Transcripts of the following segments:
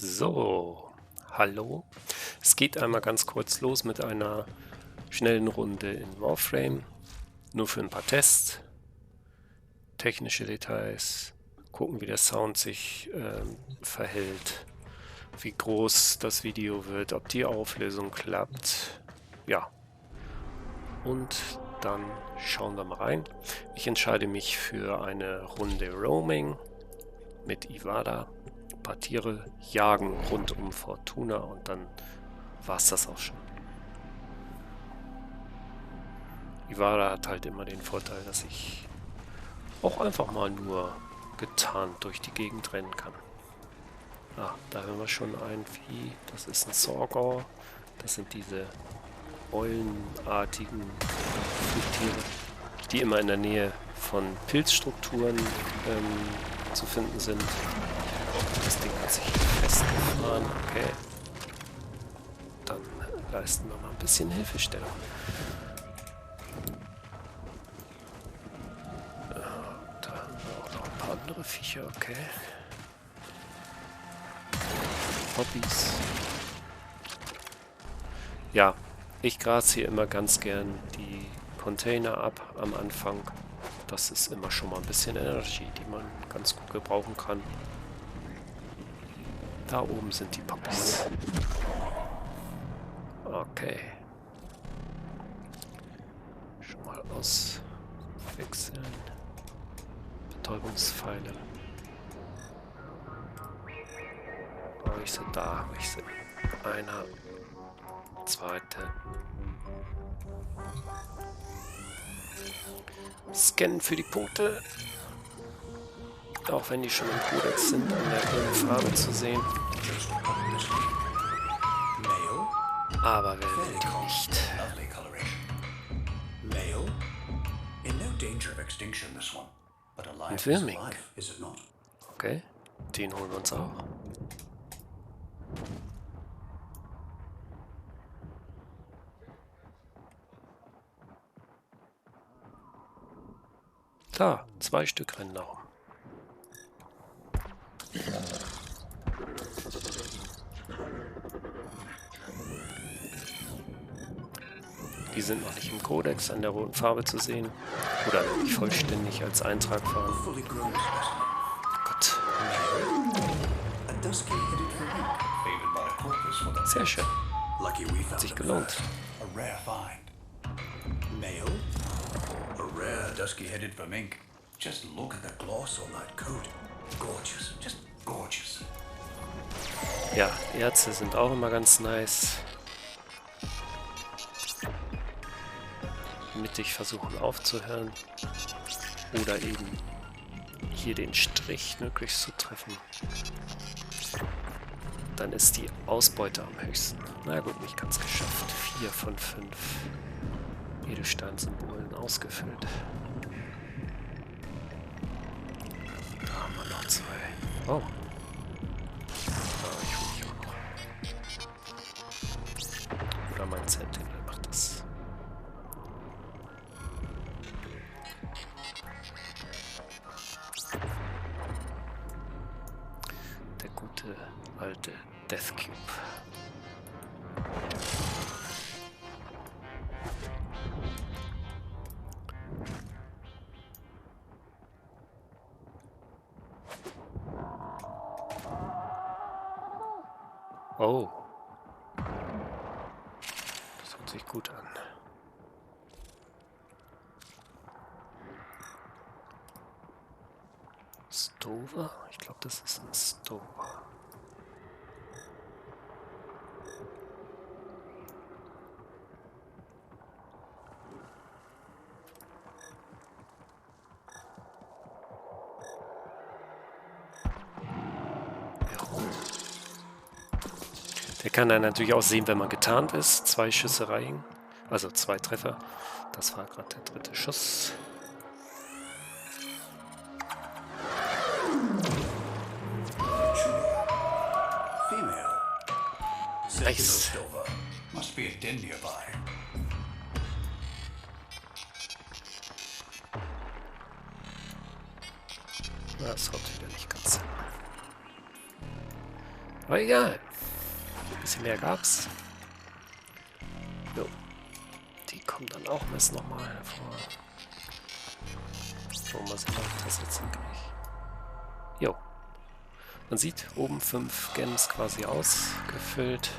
So, hallo. Es geht einmal ganz kurz los mit einer schnellen Runde in Warframe. Nur für ein paar Tests, technische Details, gucken, wie der Sound sich verhält, wie groß das Video wird, ob die Auflösung klappt. Ja, und dann schauen wir mal rein. Ich entscheide mich für eine Runde Roaming mit Ivada. Ein paar Tiere jagen rund um Fortuna und dann war es das auch schon. Ivada hat halt immer den Vorteil, dass ich auch einfach mal nur getarnt durch die Gegend rennen kann. Ah, da haben wir schon ein Vieh. Das ist ein Sorgor. Das sind diese eulenartigen Flugtiere, die immer in der Nähe von Pilzstrukturen zu finden sind. Das Ding hat sich festgefahren. Okay. Dann leisten wir mal ein bisschen Hilfestellung. Da haben wir auch noch ein paar andere Viecher. Okay. Hobbys. Ja, ich gras hier immer ganz gern die Container ab am Anfang. Das ist immer schon mal ein bisschen Energy, die man ganz gut gebrauchen kann. Da oben sind die Puppies. Okay. Schon mal auswechseln. Betäubungspfeile. Oh, ich sehe da. Ich sehe einer. Zweite. Scannen für die Punkte. Auch wenn die schon im Kodex sind, an der grünen Farbe zu sehen. Aber wer will die nicht? Ein Wilming. Okay, den holen wir uns auch. Da, 2 Stück rennen da rum. Die sind noch nicht im Kodex an der roten Farbe zu sehen. Oder noch nicht vollständig als Eintrag fahren. Gott. Sehr schön. Hat sich gelohnt. Dusky-headed vermink. Just look at the gloss on that coat. Gorgeous, just gorgeous. Ja, Ärzte sind auch immer ganz nice. Mittig versuchen aufzuhören. Oder eben hier den Strich möglichst zu treffen. Dann ist die Ausbeute am höchsten. Na gut, nicht ganz geschafft. 4 von 5 Edelstein-Symbolen ausgefüllt. Da haben wir noch 2. Oh. Ich hole mich auch noch. Oder mein Sentinel macht das. Der gute alte Death Cube. Oh. Das hört sich gut an. Stover? Ich glaube, das ist ein Stover. Der kann dann natürlich auch sehen, wenn man getarnt ist. 2 Schüsse reichen. Also 2 Treffer. Das war gerade der 3. Schuss. Nice. Must be a den nearby. Das haut wieder nicht ganz hin. Aber egal. Ein bisschen mehr gab's. Jo. Die kommen dann auch meist nochmal hervor. So, mal sehen, ob ich das jetzt hinkriege. Jo. Man sieht oben 5 Gems quasi ausgefüllt.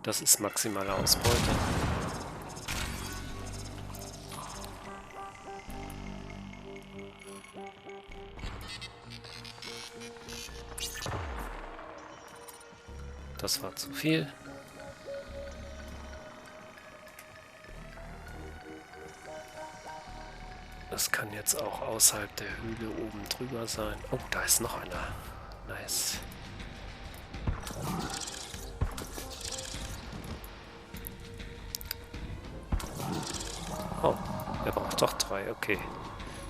Das ist maximale Ausbeute. Das war zu viel. Das kann jetzt auch außerhalb der Höhle oben drüber sein. Oh, da ist noch einer. Nice. Oh, er braucht doch 3. Okay.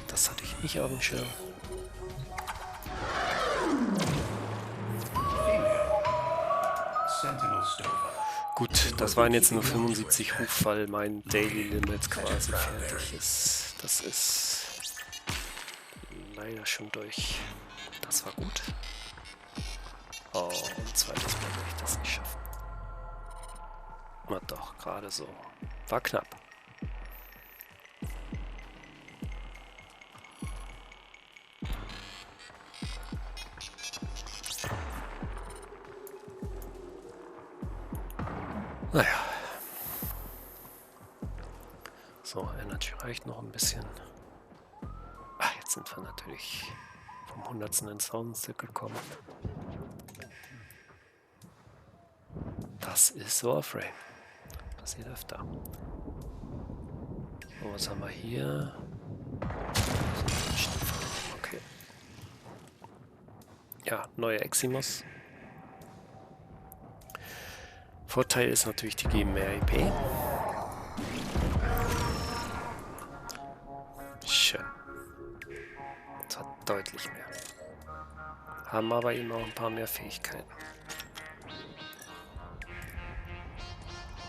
Das hatte ich nicht auf dem Schirm. Gut, das waren jetzt nur 75 Ruf, weil mein Daily Limit quasi fertig ist. Das ist leider schon durch. Das war gut. Oh, ein zweites Mal werde ich das nicht schaffen. Na doch, gerade so. War knapp. Naja. So, Energy reicht noch ein bisschen. Ach, jetzt sind wir natürlich vom 100. ins 1000. gekommen. Das ist Warframe. Passiert öfter. So, was haben wir hier? Okay. Ja, neue Eximos. Vorteil ist natürlich, die geben mehr EP. Schön. Das hat deutlich mehr. Haben aber eben auch ein paar mehr Fähigkeiten.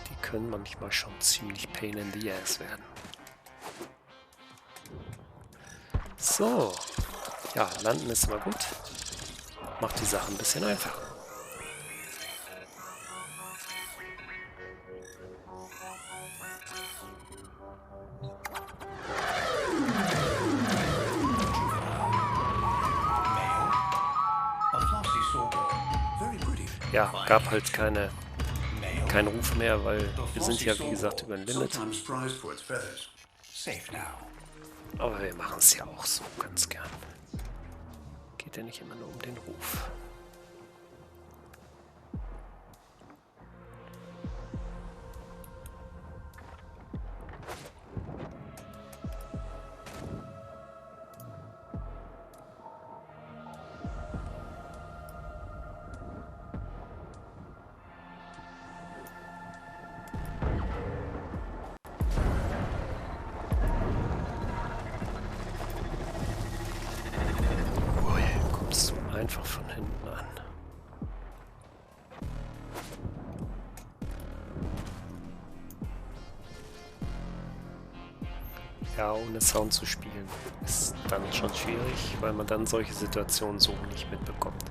Die können manchmal schon ziemlich pain in the ass werden. So. Ja, landen ist immer gut. Macht die Sache ein bisschen einfacher. Ja, gab halt keinen Ruf mehr, weil wir sind ja wie gesagt über ein Limit. Aber wir machen es ja auch so ganz gern. Geht ja nicht immer nur um den Ruf. Einfach von hinten an. Ja, ohne Sound zu spielen ist dann schon schwierig, weil man dann solche Situationen so nicht mitbekommt.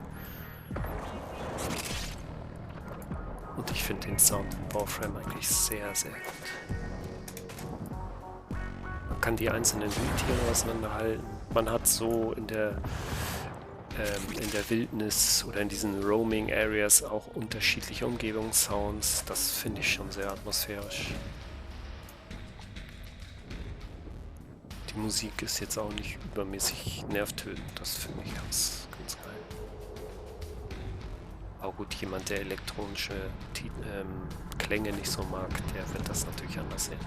Und ich finde den Sound in Warframe eigentlich sehr, sehr gut. Man kann die einzelnen Wildtiere auseinanderhalten. Man hat so in der Wildnis oder in diesen Roaming Areas auch unterschiedliche Umgebungssounds. Das finde ich schon sehr atmosphärisch. Die Musik ist jetzt auch nicht übermäßig nervtötend. Das finde ich ganz geil. Aber gut, jemand, der elektronische Klänge nicht so mag, der wird das natürlich anders sehen.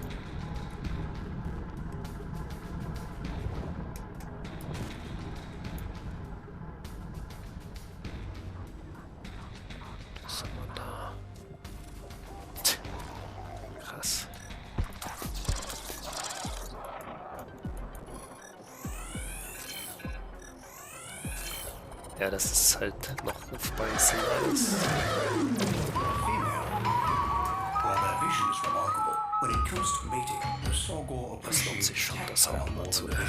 Ja, das ist halt noch rufbeißen alles. Das lohnt sich schon, das auch mal zu hören.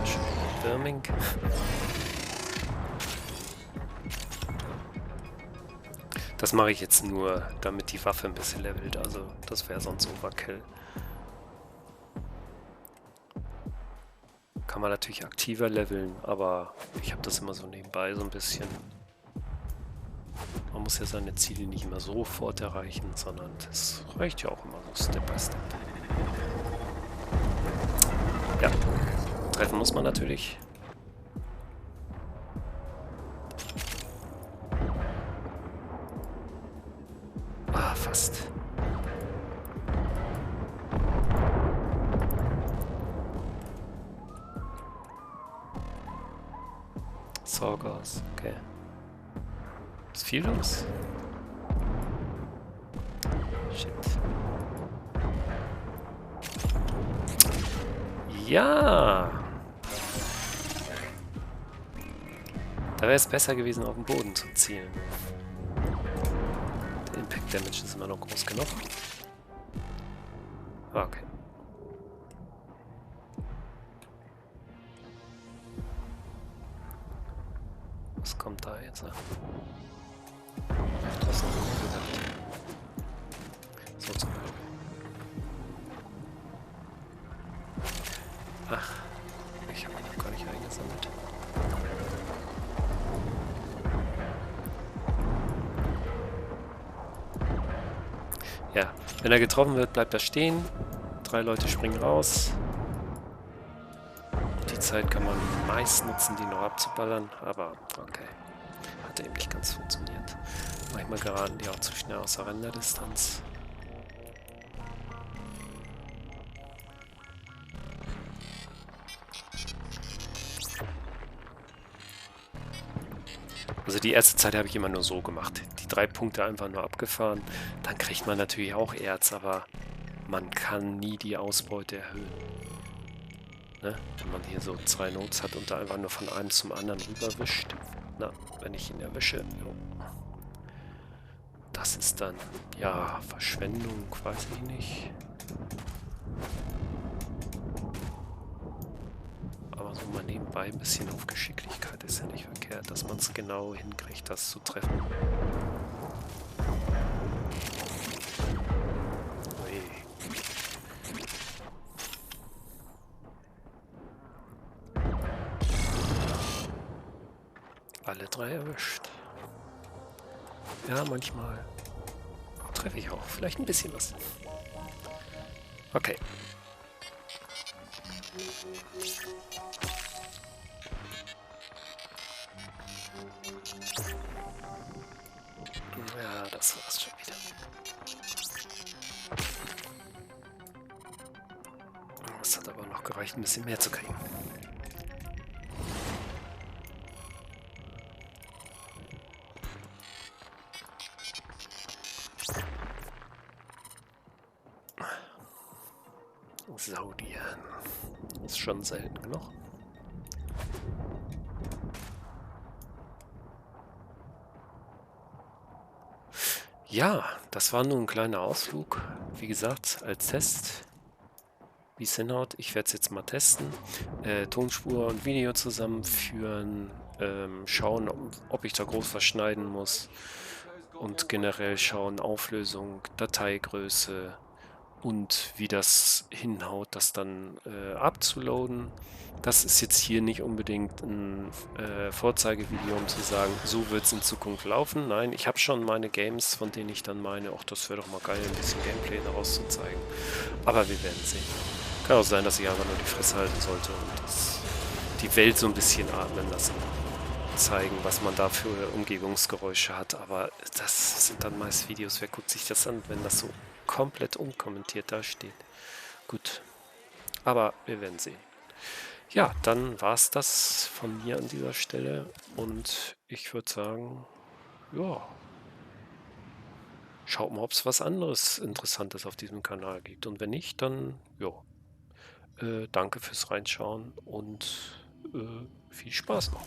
Schön, Confirming. Das mache ich jetzt nur, damit die Waffe ein bisschen levelt, also das wäre sonst Overkill. Kann man natürlich aktiver leveln, aber ich habe das immer so nebenbei so ein bisschen. Man muss ja seine Ziele nicht immer sofort erreichen, sondern das reicht ja auch immer so Step by Step. Ja, treffen muss man natürlich. Ah, fast. Sorgas, okay. Ist viel los? Shit. Ja! Da wäre es besser gewesen, auf den Boden zu zielen. Der Impact Damage ist immer noch groß genug. Okay. Was kommt da jetzt? Draußen so zum Beispiel. Ach, ich habe noch gar nicht eingesammelt. Ja, wenn er getroffen wird, bleibt er stehen. 3 Leute springen raus. Die Zeit kann man meist nutzen, die noch abzuballern, aber okay. Hat eben nicht ganz funktioniert. Manchmal geraten die auch zu schnell außer Renderdistanz. Also die erste Zeit habe ich immer nur so gemacht. Die 3 Punkte einfach nur abgefahren. Dann kriegt man natürlich auch Erz, aber man kann nie die Ausbeute erhöhen. Ne? Wenn man hier so 2 Notes hat und da einfach nur von einem zum anderen rüberwischt. Na, wenn ich ihn erwische. Jo. Das ist dann, ja, Verschwendung, weiß ich nicht. Aber so mal nebenbei ein bisschen auf Geschicklichkeit ist ja nicht verkehrt, dass man es genau hinkriegt, das zu treffen. Ui. Alle 3 erwischt. Ja, manchmal treffe ich auch. Vielleicht ein bisschen was. Okay. Ja, das war's schon wieder. Das hat aber noch gereicht, ein bisschen mehr zu kriegen. Saudian. Ist schon selten genug. Ja, das war nur ein kleiner Ausflug. Wie gesagt, als Test. Wie es hinhaut. Ich werde es jetzt mal testen. Tonspur und Video zusammenführen. Schauen, ob ich da groß was schneiden muss. Und generell schauen, Auflösung, Dateigröße. Und wie das hinhaut, das dann abzuladen. Das ist jetzt hier nicht unbedingt ein Vorzeigevideo, um zu sagen, so wird es in Zukunft laufen. Nein, ich habe schon meine Games, von denen ich dann meine, ach, das wäre doch mal geil, ein bisschen Gameplay daraus zu zeigen. Aber wir werden sehen. Kann auch sein, dass ich einfach nur die Fresse halten sollte und die Welt so ein bisschen atmen lassen. Zeigen, was man da für Umgebungsgeräusche hat. Aber das sind dann meist Videos. Wer guckt sich das an, wenn das so komplett unkommentiert dasteht? Gut. Aber wir werden sehen. Ja, dann war es das von mir an dieser Stelle. Und ich würde sagen, ja, schaut mal, ob es was anderes Interessantes auf diesem Kanal gibt. Und wenn nicht, dann, ja, danke fürs Reinschauen und viel Spaß noch.